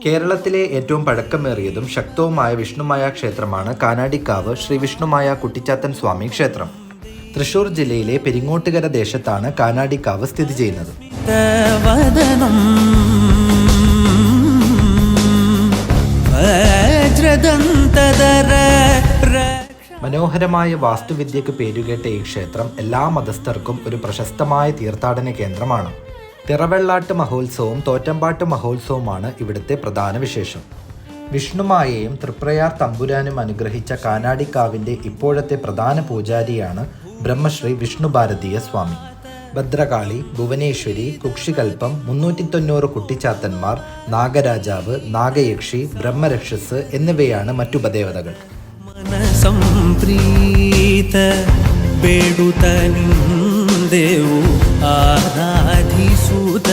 കേരളത്തിലെ ഏറ്റവും പഴക്കമേറിയതും ശക്തവുമായ വിഷ്ണുമായ ക്ഷേത്രമാണ് കാനാടിക്കാവ് ശ്രീ വിഷ്ണുമായ കുട്ടിച്ചാത്തൻ സ്വാമി ക്ഷേത്രം. തൃശൂർ ജില്ലയിലെ പെരിങ്ങോട്ടുകര ദേശത്താണ് കാനാടിക്കാവ് സ്ഥിതി ചെയ്യുന്നത്. മനോഹരമായ വാസ്തുവിദ്യക്ക് പേരുകേട്ട ഈ ക്ഷേത്രം എല്ലാ മതസ്ഥർക്കും ഒരു പ്രശസ്തമായ തീർത്ഥാടന കേന്ദ്രമാണ്. തിറവെള്ളാട്ട് മഹോത്സവവും തോറ്റമ്പാട്ട് മഹോത്സവവുമാണ് ഇവിടുത്തെ പ്രധാന വിശേഷം. വിഷ്ണുമായയും തൃപ്രയാർ തമ്പുരാനും അനുഗ്രഹിച്ച കാനാടിക്കാവിൻ്റെ ഇപ്പോഴത്തെ പ്രധാന പൂജാരിയാണ് ബ്രഹ്മശ്രീ വിഷ്ണു ഭാരതീയ സ്വാമി. ഭദ്രകാളി, ഭുവനേശ്വരി, കുക്ഷികൽപ്പം, 390 കുട്ടിച്ചാത്തന്മാർ, നാഗരാജാവ്, നാഗയക്ഷി, ബ്രഹ്മരക്ഷസ് എന്നിവയാണ് മറ്റു ഉപദേവതകൾ. ಬೇಡುತ್ತ ನಿಂದೆವು ಆರಾಧಿಸುತ್ತ